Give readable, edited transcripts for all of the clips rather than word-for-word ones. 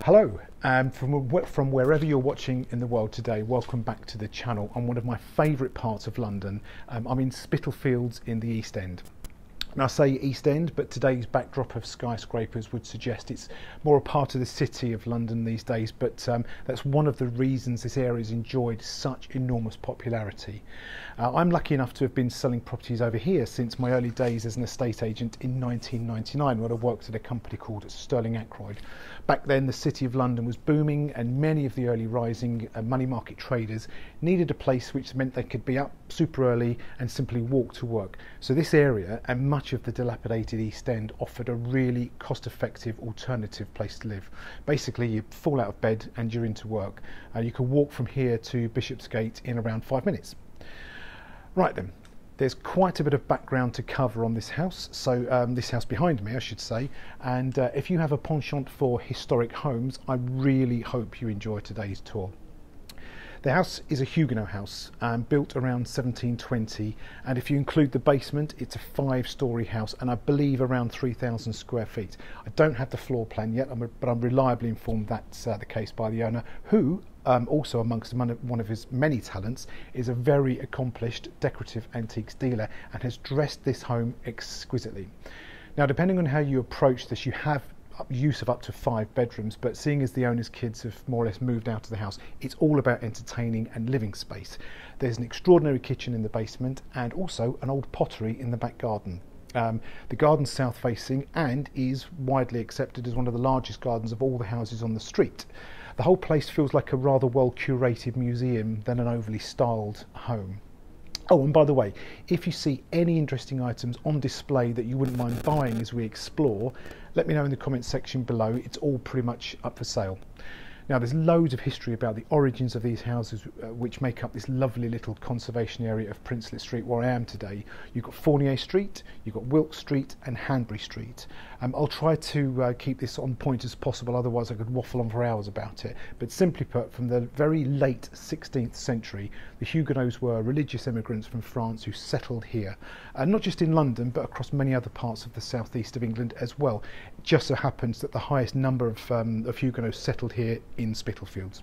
Hello, from wherever you're watching in the world today, welcome back to the channel on one of my favourite parts of London. I'm in Spitalfields in the East End. Now I say East End, but today's backdrop of skyscrapers would suggest it's more a part of the city of London these days, but that's one of the reasons this area has enjoyed such enormous popularity. I'm lucky enough to have been selling properties over here since my early days as an estate agent in 1999 when I worked at a company called Sterling Ackroyd. Back then the City of London was booming and many of the early rising money market traders needed a place which meant they could be up super early and simply walk to work. So this area and much of the dilapidated East End offered a really cost-effective alternative place to live. Basically you fall out of bed and you're into work. You can walk from here to Bishopsgate in around 5 minutes. Right then, there's quite a bit of background to cover on this house, so this house behind me I should say, and if you have a penchant for historic homes, I really hope you enjoy today's tour. The house is a Huguenot house, built around 1720, and if you include the basement it's a 5-storey house and I believe around 3,000 square feet. I don't have the floor plan yet, but I'm reliably informed that's the case by the owner, who also amongst one of his many talents is a very accomplished decorative antiques dealer and has dressed this home exquisitely. Now depending on how you approach this, you have use of up to 5 bedrooms, but seeing as the owner's kids have more or less moved out of the house, it's all about entertaining and living space. There's an extraordinary kitchen in the basement and also an old pottery in the back garden. The garden's south facing and is widely accepted as one of the largest gardens of all the houses on the street. The whole place feels like a rather well curated museum than an overly styled home. Oh, and by the way, if you see any interesting items on display that you wouldn't mind buying as we explore, let me know in the comments section below. It's all pretty much up for sale. Now there's loads of history about the origins of these houses which make up this lovely little conservation area of Princelet Street where I am today. You've got Fournier Street, you've got Wilkes Street and Hanbury Street. I'll try to keep this on point as possible, otherwise I could waffle on for hours about it. But simply put, from the very late 16th century, the Huguenots were religious immigrants from France who settled here. Not just in London, but across many other parts of the southeast of England as well. It just so happens that the highest number of Huguenots settled here in Spitalfields.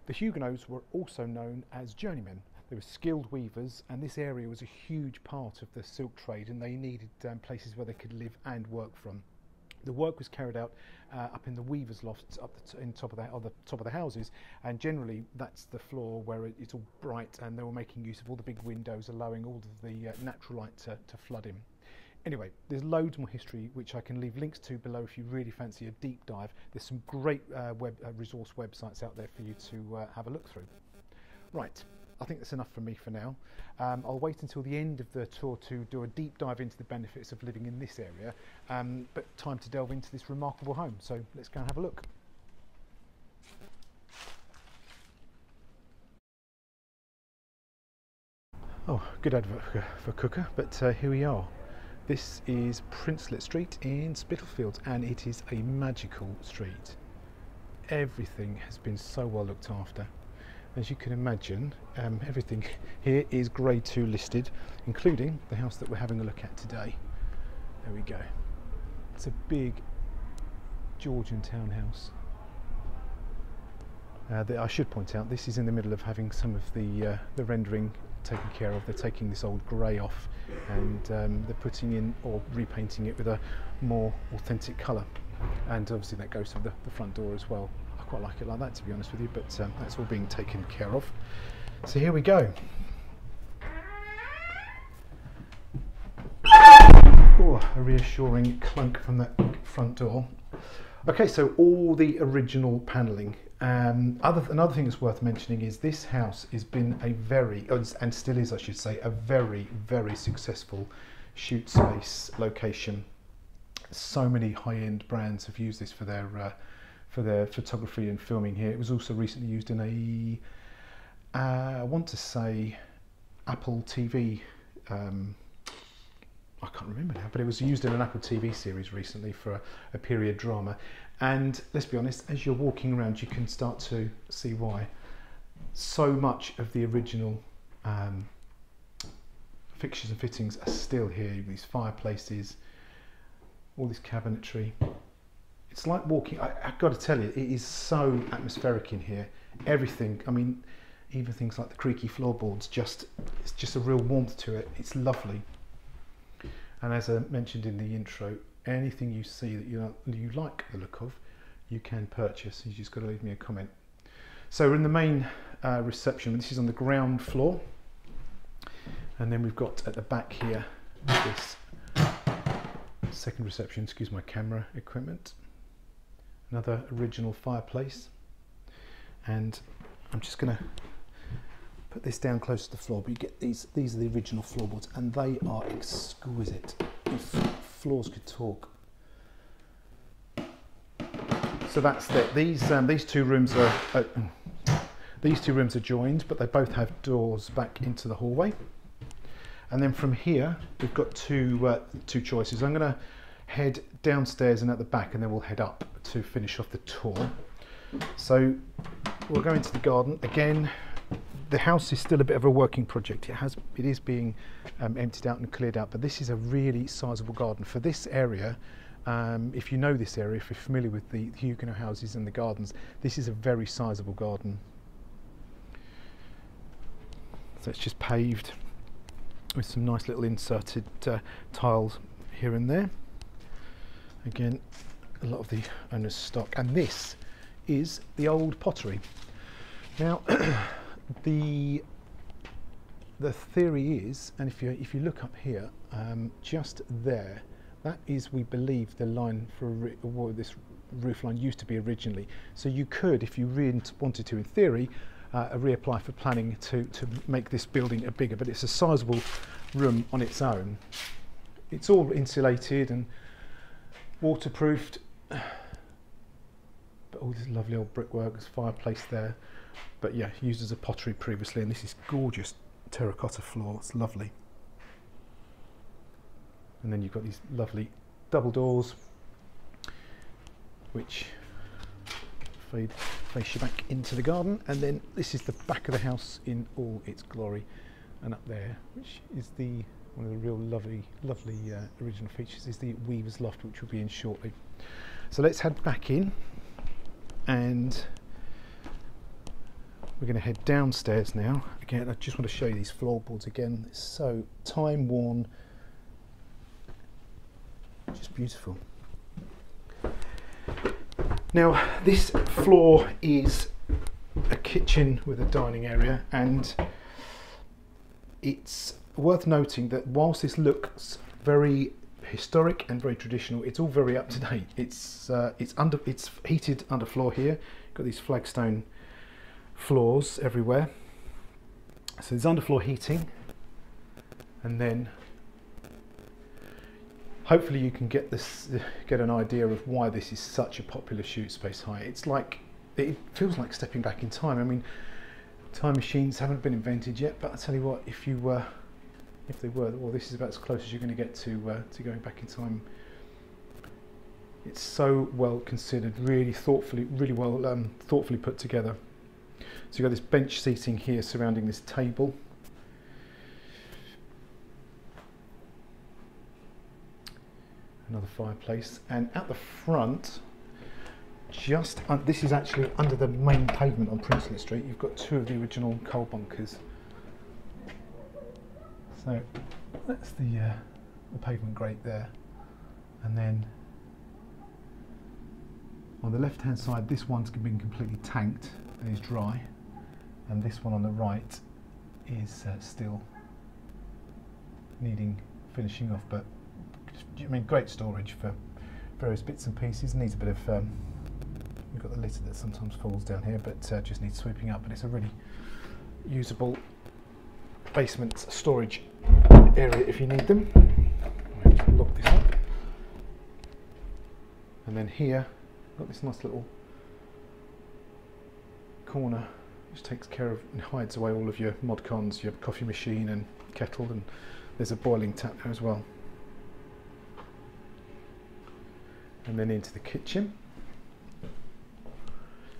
The Huguenots were also known as journeymen. They were skilled weavers, and this area was a huge part of the silk trade, and they needed places where they could live and work from. The work was carried out up in the weavers' lofts up on the top of the houses, and generally that's the floor where it's all bright, and they were making use of all the big windows, allowing all of the natural light to flood in. Anyway, there's loads more history which I can leave links to below if you really fancy a deep dive. There's some great resource websites out there for you to have a look through. Right, I think that's enough from me for now. I'll wait until the end of the tour to do a deep dive into the benefits of living in this area, but time to delve into this remarkable home, so let's go and have a look. Oh, good advert for cooker, but here we are. This is Princelet Street in Spitalfields and it is a magical street. Everything has been so well looked after. As you can imagine, everything here is Grade 2 listed, including the house that we're having a look at today. There we go. It's a big Georgian townhouse. I should point out this is in the middle of having some of the rendering taken care of. They're taking this old grey off and they're putting in or repainting it with a more authentic colour, and obviously that goes for the front door as well. I quite like it like that, to be honest with you, but that's all being taken care of. So here we go. Oh, a reassuring clunk from that front door. Okay, so all the original panelling. Another thing that's worth mentioning is this house has been a very, and still is I should say, a very, very successful shoot space location. So many high-end brands have used this for their photography and filming here. It was also recently used in I want to say Apple TV, I can't remember now, but it was used in an Apple TV series recently for a period drama. And let's be honest, as you're walking around you can start to see why. So much of the original fixtures and fittings are still here. These fireplaces, all this cabinetry, It's like walking, I've got to tell you, it is so atmospheric in here. Everything, I mean, even things like the creaky floorboards, it's just a real warmth to it. It's lovely. And as I mentioned in the intro, anything you see that you like the look of, you can purchase. You just got to leave me a comment. So we're in the main reception. This is on the ground floor. And then we've got at the back here, this second reception, excuse my camera equipment. Another original fireplace. And I'm just going to put this down close to the floor, but you get these are the original floorboards, and they are exquisite. If floors could talk. So that's it. These two rooms are joined, but they both have doors back into the hallway. And then from here, we've got two choices. I'm going to head downstairs and at the back, and then we'll head up to finish off the tour. So we'll go into the garden again. The house is still a bit of a working project. It is being emptied out and cleared out, but this is a really sizable garden for this area. If you know this area, if you're familiar with the Huguenot houses and the gardens, this is a very sizable garden. So it's just paved with some nice little inserted tiles here and there. Again, a lot of the owner's stock, and this is the old pottery. Now, the theory is, and if you look up here, just there, that is, we believe, the line for this roof line used to be originally. So you could, if you really wanted to, in theory, reapply for planning to make this building a bigger, but it's a sizable room on its own. It's all insulated and waterproofed, but all this lovely old brickwork. There's fireplace there, but yeah, used as a pottery previously, and this is gorgeous terracotta floor. It's lovely. And then you've got these lovely double doors which face you back into the garden, and then this is the back of the house in all its glory. And up there, which is one of the real lovely original features, is the weaver's loft, which we'll be in shortly. So let's head back in, and we're going to head downstairs now. Again, I just want to show you these floorboards again. It's so time worn, just beautiful. Now, this floor is a kitchen with a dining area, and it's worth noting that whilst this looks very historic and very traditional, it's all very up to date. It's heated underfloor here. You've got these flagstone floors everywhere. So there's underfloor heating, and then hopefully you can get an idea of why this is such a popular shoot space high. It feels like stepping back in time. I mean, time machines haven't been invented yet, but I tell you what, if they were, well, this is about as close as you're going to get to going back in time. It's so well considered, really thoughtfully put together. So you've got this bench seating here surrounding this table. Another fireplace, and at the front, this is actually under the main pavement on Princeton Street, you've got two of the original coal bunkers. So that's the pavement grate there, and then on the left hand side, this one's been completely tanked and is dry, and this one on the right is still needing finishing off, but I mean, great storage for various bits and pieces. Needs a bit of we've got the litter that sometimes falls down here, but just needs sweeping up. But it's a really usable basement storage area if you need them. I'll just lock this up, and then here I've got this nice little corner which takes care of and hides away all of your mod cons, your coffee machine and kettle, and there's a boiling tap there as well. And then into the kitchen,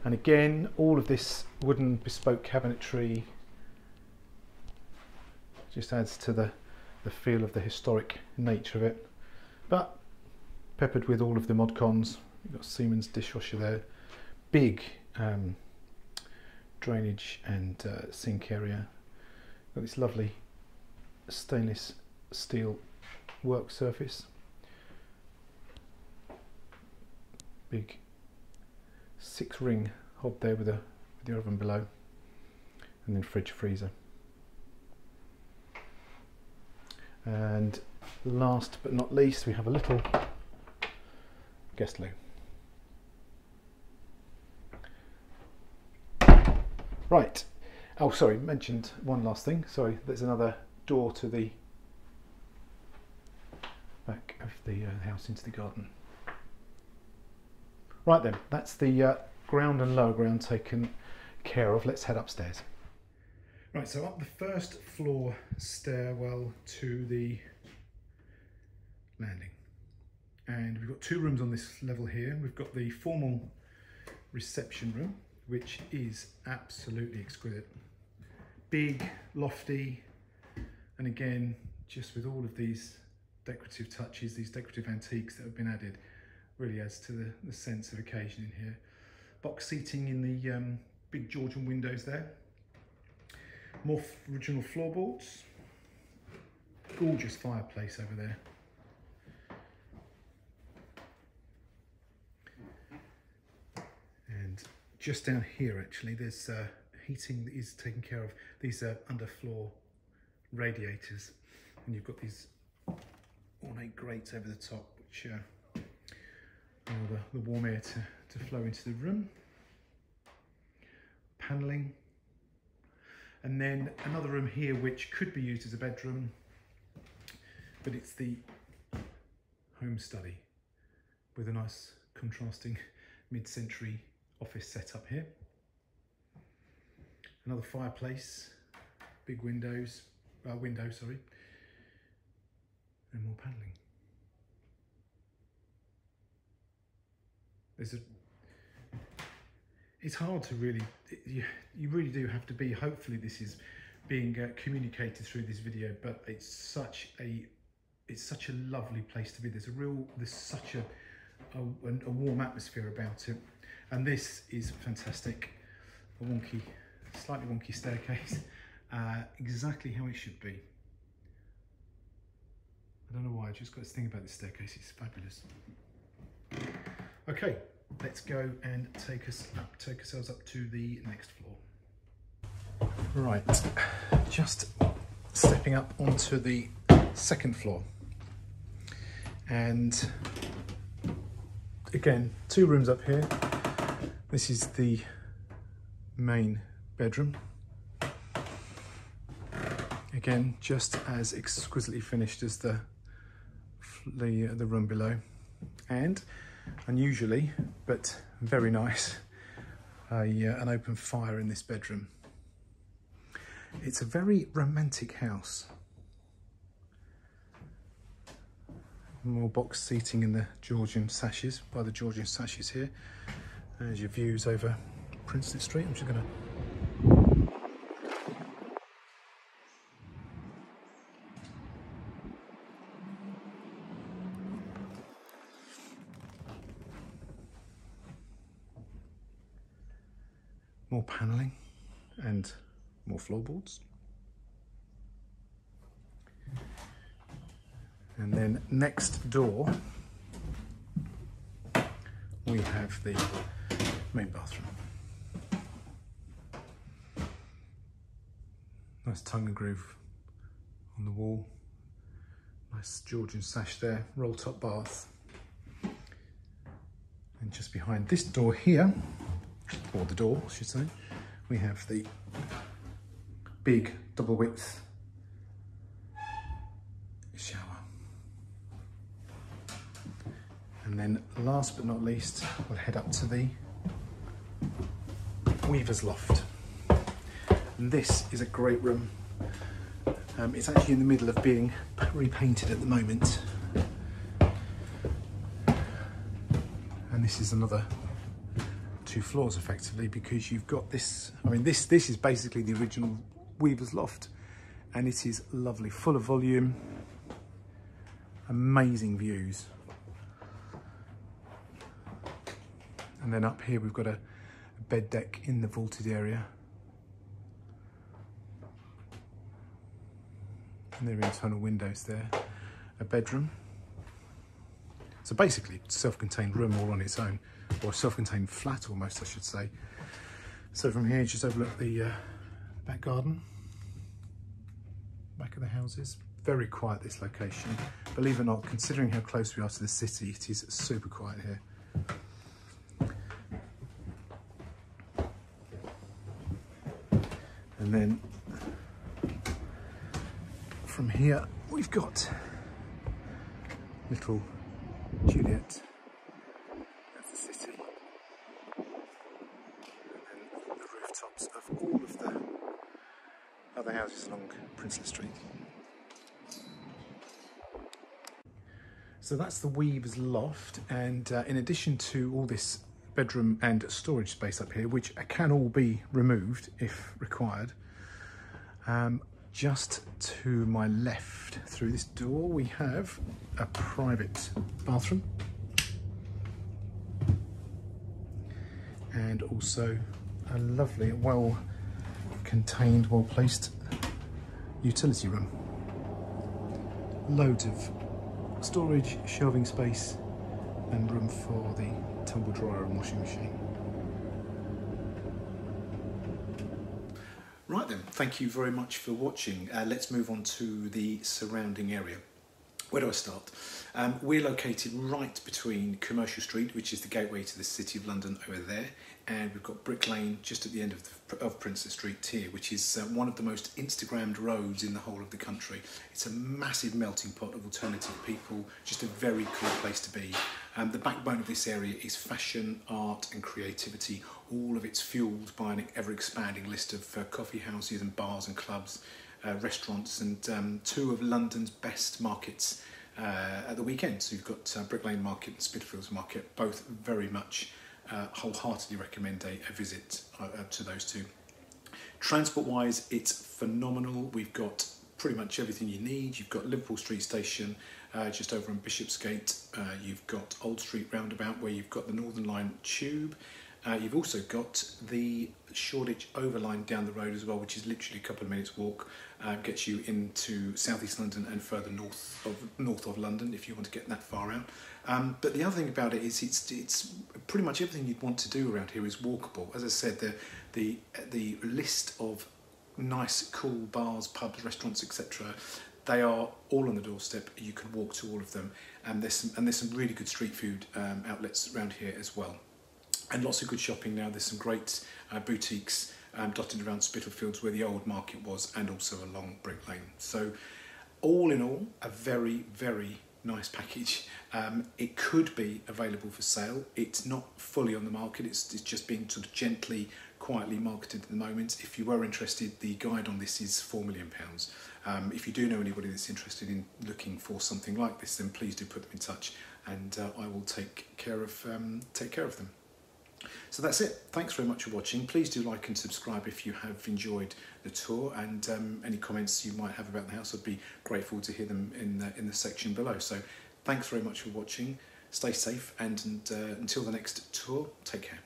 and again all of this wooden bespoke cabinetry just adds to the feel of the historic nature of it, but peppered with all of the mod cons You've got Siemens dishwasher there, big drainage and sink area. Got this lovely stainless steel work surface, big 6-ring hob there with the oven below, and then fridge freezer. And last but not least, we have a little guest loo. Right, oh sorry, mentioned one last thing, sorry, there's another door to the back of the house into the garden. Right then, that's the ground and lower ground taken care of. Let's head upstairs. Right, so up the first floor stairwell to the landing. And we've got 2 rooms on this level here. We've got the formal reception room, which is absolutely exquisite. Big, lofty, and again, just with all of these decorative touches, these decorative antiques that have been added, really adds to the sense of occasion in here. Box seating in the big Georgian windows there. More original floorboards. Gorgeous fireplace over there. And just down here actually there's heating that is taken care of. These are underfloor radiators, and you've got these ornate grates over the top which allow the warm air to flow into the room. Panelling. And then another room here which could be used as a bedroom, but it's the home study with a nice contrasting mid-century office setup here. Another fireplace, big window, sorry, and more panelling. It's hard to really, you really do have to be, hopefully this is being communicated through this video, but it's such a lovely place to be. There's such a warm atmosphere about it, and this is fantastic. A slightly wonky staircase, exactly how it should be. I don't know why, I just got this thing about this staircase, it's fabulous. Okay, let's go and take ourselves up to the next floor. Right, just stepping up onto the second floor. And again, 2 rooms up here. This is the main bedroom. Again, just as exquisitely finished as the room below. And unusually, but very nice, an open fire in this bedroom. It's a very romantic house. More box seating in the Georgian sashes, by the Georgian sashes here. There's your views over Princeton Street. I'm just going to more panelling and more floorboards. And then next door we have the main bathroom. Nice tongue and groove on the wall. Nice Georgian sash there, roll top bath. And just behind this door here, or the door I should say, we have the big double width shower. And then last but not least, we'll head up to the weaver's loft. And this is a great room. It's actually in the middle of being repainted at the moment. And this is another 2 floors effectively, because you've got this, I mean this is basically the original weaver's loft, and it is lovely, full of volume, And then up here we've got a bed deck in the vaulted area. And there are internal windows there. A bedroom. So basically, self-contained room all on its own, or self-contained flat almost, I should say. So from here, just overlook the back garden, back of the houses. Very quiet, this location. Believe it or not, considering how close we are to the city, it is super quiet here. And then from here, we've got little Juliet. That's the city. And then the rooftops of all of the other houses along Princelet Street. So that's the weaver's loft, and in addition to all this bedroom and storage space up here, which can all be removed if required, just to my left through this door we have a private bathroom and also a lovely, well contained, well placed utility room. Loads of storage, shelving space and room for the tumble dryer and washing machine. Right then, thank you very much for watching. Let's move on to the surrounding area. Where do I start? We're located right between Commercial Street, which is the gateway to the City of London over there, and we've got Brick Lane just at the end of Princelet Street here, which is one of the most Instagrammed roads in the whole of the country. It's a massive melting pot of alternative people, just a very cool place to be. The backbone of this area is fashion, art and creativity. All of it's fueled by an ever-expanding list of coffee houses and bars and clubs, restaurants, and two of London's best markets at the weekend. So you've got Brick Lane Market and Spitalfields Market, both very much wholeheartedly recommend a visit to those two. Transport-wise, it's phenomenal. We've got pretty much everything you need. You've got Liverpool Street Station just over on Bishopsgate. You've got Old Street Roundabout where you've got the Northern Line tube. You've also got the Shoreditch Overline down the road as well, which is literally a couple of minutes walk. Gets you into South East London and further north of London if you want to get that far out. But the other thing about it is it's pretty much everything you'd want to do around here is walkable. As I said, the list of nice, cool bars, pubs, restaurants, etc. They are all on the doorstep. You can walk to all of them, and there's some really good street food outlets around here as well. And lots of good shopping now. There's some great boutiques dotted around Spitalfields where the old market was, and also along Brick Lane. So all in all, a very, very nice package. It could be available for sale. It's not fully on the market. It's just being sort of gently, quietly marketed at the moment. If you were interested, the guide on this is £4 million. If you do know anybody that's interested in looking for something like this, then please do put them in touch, and I will take care of them. So that's it. Thanks very much for watching. Please do like and subscribe if you have enjoyed the tour, and any comments you might have about the house, I'd be grateful to hear them in the section below. So thanks very much for watching. Stay safe, and until the next tour, take care.